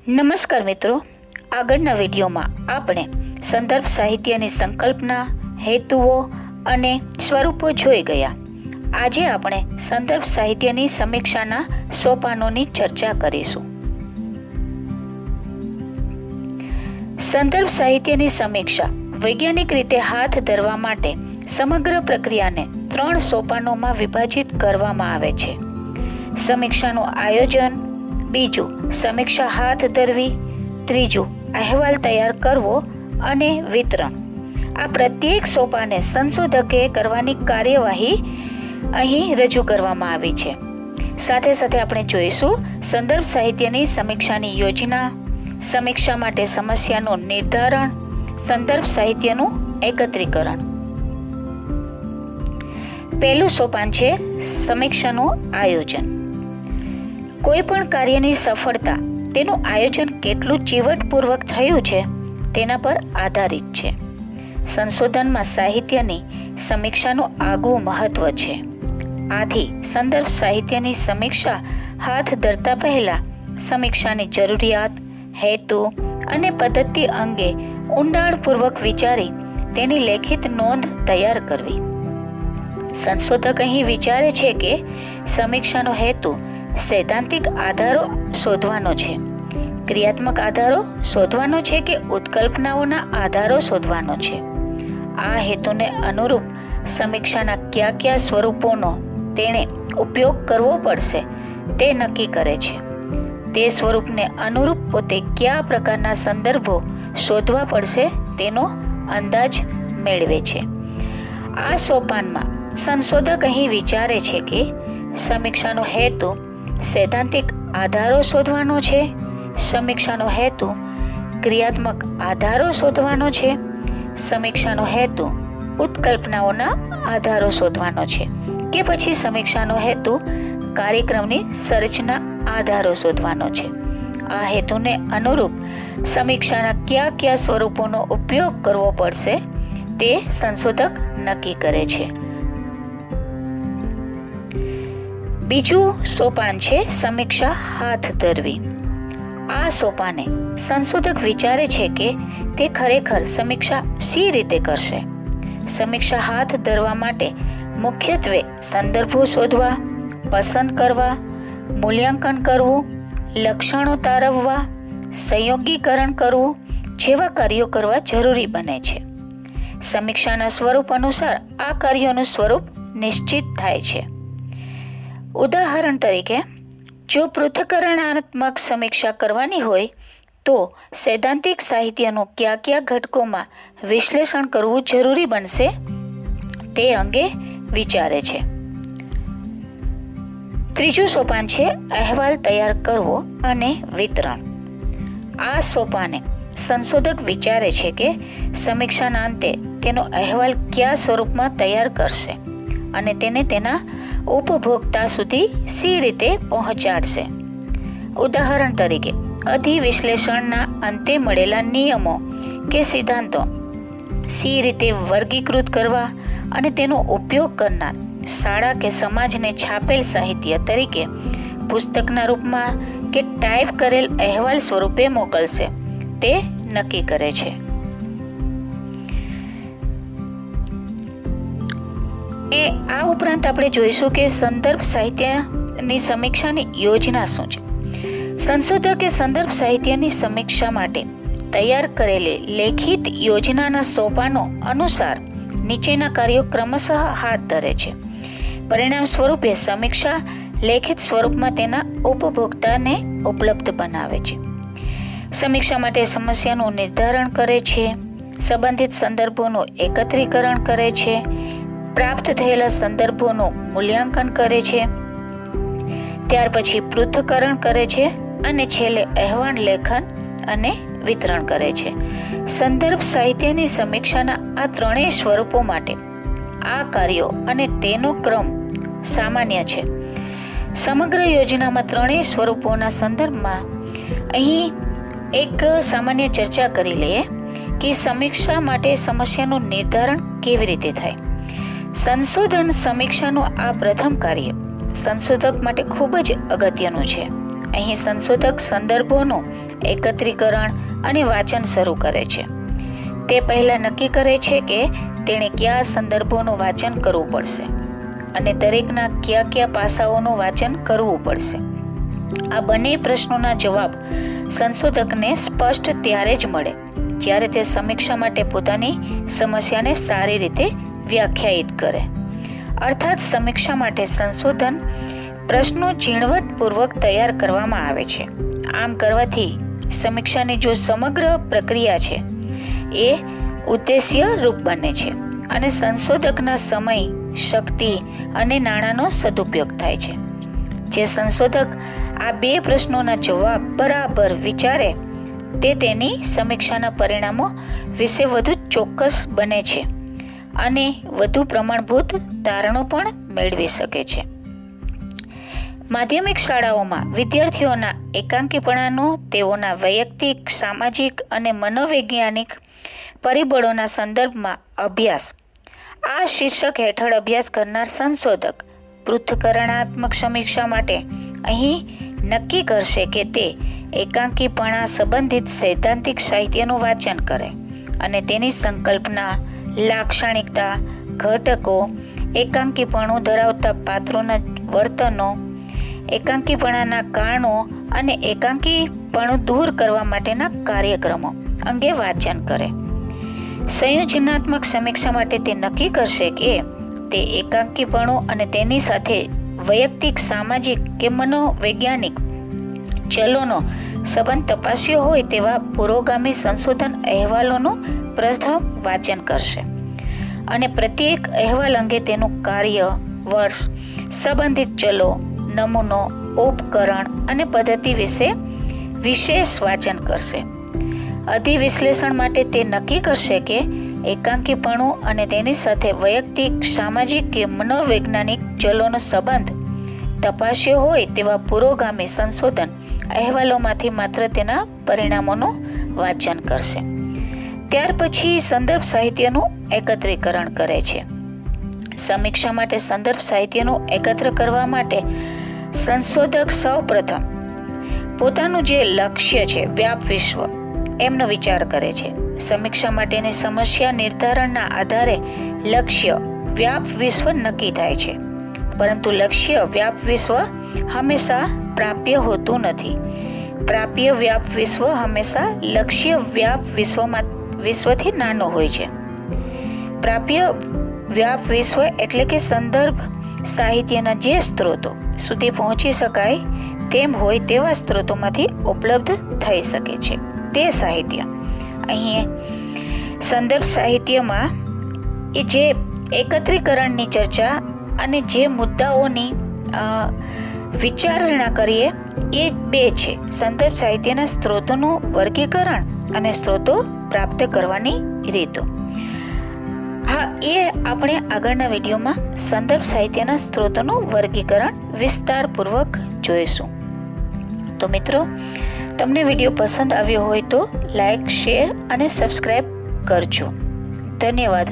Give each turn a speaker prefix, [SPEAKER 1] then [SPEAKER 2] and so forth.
[SPEAKER 1] નમસ્કાર મિત્રો, આગળના વિડીયોમાં આપણે સંદર્ભ સાહિત્યની સંકલ્પના, હેતુઓ અને સ્વરૂપો જોઈ ગયા. આજે આપણે સંદર્ભ સાહિત્યની સમીક્ષાના સોપાનોની ચર્ચા કરીશું. સંદર્ભ સાહિત્યની સમીક્ષા વૈજ્ઞાનિક રીતે હાથ ધરવા માટે સમગ્ર પ્રક્રિયાને 3 સોપાનોમાં વિભાજિત કરવામાં આવે છે. સમીક્ષાનું આયોજન, બીજું સમીક્ષા હાથ ધરવી, ત્રીજું અહેવાલ તૈયાર કરવો અને વિતરણ. આ પ્રત્યેક સોપાને સંશોધકે કરવાની કાર્યવાહી અહીં રજૂ કરવામાં આવી છે. સાથે સાથે આપણે જોઈશું સંદર્ભ સાહિત્યની સમીક્ષાની યોજના, સમીક્ષા માટે સમસ્યાનું નિર્ધારણ, સંદર્ભ સાહિત્યનું એકત્રીકરણ. પહેલું સોપાન છે સમીક્ષાનું આયોજન. કોઈ પણ કાર્યની સફળતા તેનું આયોજન કેટલું ચીવટપૂર્વક થયું છે તેના પર આધારિત છે. સંશોધનમાં સાહિત્યની સમીક્ષાનું આગવું મહત્વ છે. આથી સંદર્ભ સાહિત્યની સમીક્ષા હાથ ધરતા પહેલા સમીક્ષાની જરૂરિયાત, હેતુ અને પદ્ધતિ અંગે ઊંડાણપૂર્વક વિચારી તેની લેખિત નોંધ તૈયાર કરવી. સંશોધક અહીં વિચારે છે કે સમીક્ષાનો હેતુ સૈદ્ધાંતિક આધારો શોધવાનો છે, ક્રિયાત્મક આધારો શોધવાનો છે કે ઉત્કલ્પનાઓના આધારો શોધવાનો છે. આ હેતુને અનુરૂપ સમીક્ષાના કયા સ્વરૂપોનો તેણે ઉપયોગ કરવો પડશે તે નક્કી કરે છે. તે સ્વરૂપને અનુરૂપ પોતે કયા પ્રકારના સંદર્ભો શોધવા પડશે તેનો અંદાજ મેળવે છે. આ સોપાનમાં સંશોધક અહીં વિચારે છે કે સમીક્ષાનો હેતુ સૈદ્ધાંતિક આધારો શોધવાનો છે, સમીક્ષાનો હેતુ ક્રિયાત્મક આધારો શોધવાનો છે, સમીક્ષાનો હેતુ ઉત્કલ્પનાઓના આધારો શોધવાનો છે કે પછી સમીક્ષાનો હેતુ કાર્યક્રમની સર્જના આધારો શોધવાનો છે. આ હેતુને અનુરૂપ સમીક્ષાના કયા સ્વરૂપોનો ઉપયોગ કરવો પડશે તે સંશોધક નક્કી કરે છે. બીજું સોપાન છે સમીક્ષા હાથ ધરવી. આ સોપાને સંશોધક વિચારે છે કે તે ખરેખર સમીક્ષા શી રીતે કરશે. સમીક્ષા હાથ ધરવા માટે મુખ્યત્વે સંદર્ભો શોધવા, પસંદ કરવા, મૂલ્યાંકન કરવું, લક્ષણો તારવવા, સંયોગીકરણ કરવું જેવા કાર્યો કરવા જરૂરી બને છે. સમીક્ષાના સ્વરૂપ અનુસાર આ કાર્યોનું સ્વરૂપ નિશ્ચિત થાય છે. ઉદાહરણ તરીકે, જો પૃથ્થકરણાત્મક સમીક્ષા કરવાની હોય તો સૈદ્ધાંતિક સાહિત્યનું કયા ઘટકોમાં વિશ્લેષણ કરવું જરૂરી બનશે તે અંગે વિચારે છે. ત્રીજું સોપાન છે અહેવાલ તૈયાર કરવો અને વિતરણ. આ સોપાને સંશોધક વિચારે છે કે સમીક્ષાના અંતે તેનો અહેવાલ કયા સ્વરૂપમાં તૈયાર કરશે અને તેને તેના ઉપભોક્તા સુધી સી રીતે પહોંચાડશે. ઉદાહરણ તરીકે, અધિવિશ્લેષણના અંતે મળેલા નિયમો કે સિદ્ધાંતો સી રીતે વર્ગીકૃત કરવા અને તેનો ઉપયોગ કરનાર શાળા કે સમાજને છાપેલ સાહિત્ય તરીકે પુસ્તકના રૂપમાં કે ટાઈપ કરેલ અહેવાલ સ્વરૂપે મોકલશે તે નક્કી કરે છે. આ ઉપરાંત આપણે જોઈશું કે સંદર્ભ સાહિત્યની સમીક્ષાની યોજના શું છે. સંશોધકે સંદર્ભ સાહિત્યની સમીક્ષા માટે તૈયાર કરેલી લેખિત યોજનાના સોપાનો અનુસાર નીચેના કાર્યો ક્રમશઃ હાથ ધરે છે. પરિણામ સ્વરૂપે સમીક્ષા લેખિત સ્વરૂપમાં તેના ઉપભોક્તાને ઉપલબ્ધ બનાવે છે. સમીક્ષા માટે સમસ્યાનું નિર્ધારણ કરે છે, સંબંધિત સંદર્ભોનું એકત્રીકરણ કરે છે, પ્રાપ્ત થયેલા સંદર્ભોનું મૂલ્યાંકન કરે છે, ત્યાર પછી પૃથ્થકરણ કરે છે અને છેલ્લે અહેવાલ લેખન અને વિતરણ કરે છે. સંદર્ભ સાહિત્યની સમીક્ષાના આ ત્રણેય સ્વરૂપો માટે આ કાર્યો અને તેનો ક્રમ સામાન્ય છે. સમગ્ર યોજનામાં ત્રણેય સ્વરૂપોના સંદર્ભમાં અહીં એક સામાન્ય ચર્ચા કરી લઈએ કે સમીક્ષા માટે સમસ્યાનું નિર્ધારણ કેવી રીતે થાય. સંશોધન સમીક્ષાનું આ પ્રથમ કાર્ય સંશોધક માટે ખૂબ જ અગત્યનું છે. અહીં સંશોધક સંદર્ભોનું એકત્રીકરણ અને વાંચન શરૂ કરે છે. તે પહેલાં નક્કી કરે છે કે તેણે કયા સંદર્ભોનું વાંચન કરવું પડશે અને દરેકના કયા પાસાઓનું વાંચન કરવું પડશે. આ બંને પ્રશ્નોના જવાબ સંશોધકને સ્પષ્ટ ત્યારે જ મળે જ્યારે તે સમીક્ષા માટે પોતાની સમસ્યાને સારી રીતે વ્યાખ્યાયિત કરે. અર્થાત સમીક્ષા માટે સંશોધન પ્રશ્નો ઝીણવટપૂર્વક તૈયાર કરવામાં આવે છે. આમ કરવાથી સમીક્ષાની જો સમગ્ર પ્રક્રિયા છે એ ઉદ્દેશ્ય રૂપ બને છે અને સંશોધકના સમય, શક્તિ અને નાણાંનો સદુપયોગ થાય છે. જે સંશોધક આ બે પ્રશ્નોના જવાબ બરાબર વિચારે તે તેની સમીક્ષાના પરિણામો વિશે વધુ ચોક્કસ બને છે અને વધુ પ્રમાણભૂત તારણો પણ મેળવી શકે છે. માધ્યમિક શાળાઓમાં વિદ્યાર્થીઓના એકાંકીપણાનો તેઓના વૈયક્તિક, સામાજિક અને મનોવૈજ્ઞાનિક પરિબળોના સંદર્ભમાં અભ્યાસ આ શીર્ષક હેઠળ અભ્યાસ કરનાર સંશોધક પૃથ્થકરણાત્મક સમીક્ષા માટે અહીં નક્કી કરશે કે તે એકાંકીપણા સંબંધિત સૈદ્ધાંતિક સાહિત્યનું વાંચન કરે અને તેની સંકલ્પના, લાક્ષણિકતા, ઘટકો, એકાંકીપણું ધરાવતા પાત્રોના વર્તનો, એકાંકીપણાના કારણો અને એકાંકીપણું દૂર કરવા માટેના કાર્યક્રમો અંગે વાંચન કરે. સંયોજનાત્મક સમીક્ષા માટે તે નક્કી કરશે કે તે એકાંકીપણું અને તેની સાથે વૈયક્તિક, સામાજિક કે મનોવૈજ્ઞાનિક ચલોનો સંબંધ તપાસ્યો હોય તેવા પુરોગામી સંશોધન અહેવાલોનું પ્રથમ વાંચન કરશે અને પ્રત્યેક અહેવાલ અંગે તેનું કાર્ય, વર્ષ, સંબંધિત ચલો, નમૂનો, ઉપકરણ અને પદ્ધતિ વિશે વિશેષ વાંચન કરશે. અધિવિશ્લેષણ માટે તે નક્કી કરશે કે એકાંકીપણું અને તેની સાથે વૈયક્તિક, સામાજિક કે મનોવૈજ્ઞાનિક ચલોનો સંબંધ તપાસ્યો હોય તેવા પુરોગામી સંશોધન અહેવાલોમાંથી માત્ર તેના પરિણામોનું વાંચન કરશે. ત્યાર પછી સંદર્ભ સાહિત્યનું એકત્રીકરણ કરે છે. સમીક્ષા માટે સંદર્ભ સાહિત્યનું એકત્ર કરવા માટે સંશોધક સૌપ્રથમ પોતાનું જે લક્ષ્ય છે, વ્યાપ વિશ્વ, એમનો વિચાર કરે છે. સમીક્ષા માટેની સમસ્યા નિર્ધારણના આધારે લક્ષ્ય, વ્યાપ વિશ્વ નક્કી થાય છે. પરંતુ લક્ષ્ય વ્યાપ વિશ્વ હંમેશા પ્રાપ્ય હોતું નથી. પ્રાપ્ય વ્યાપ વિશ્વ હંમેશા લક્ષ્ય વ્યાપ વિશ્વથી નાનો હોય છે. પ્રાપ્ય વ્યાપ વિશ્વ એટલે કે સંદર્ભ સાહિત્યના જે સ્ત્રોતો સુધી પહોંચી શકાય તેમ હોય તેવા સ્ત્રોતોમાંથી ઉપલબ્ધ થઈ શકે છે તે સાહિત્ય. અહીં સંદર્ભ સાહિત્યમાં એ જે એકત્રીકરણની ચર્ચા અને જે મુદ્દાઓની વિચારણા કરીએ એ બે છે: સંદર્ભ સાહિત્યના સ્ત્રોતોનું વર્ગીકરણ અને સ્ત્રોતો પ્રાપ્ત કરવાની રીતો. હા, એ આપણે આગળના વિડીયોમાં સંદર્ભ સાહિત્યના સ્ત્રોતોનું વર્ગીકરણ વિસ્તારપૂર્વક જોઈશું. તો મિત્રો, તમને વિડીયો પસંદ આવ્યો હોય તો લાઈક, શેર અને સબસ્ક્રાઈબ કરજો. ધન્યવાદ.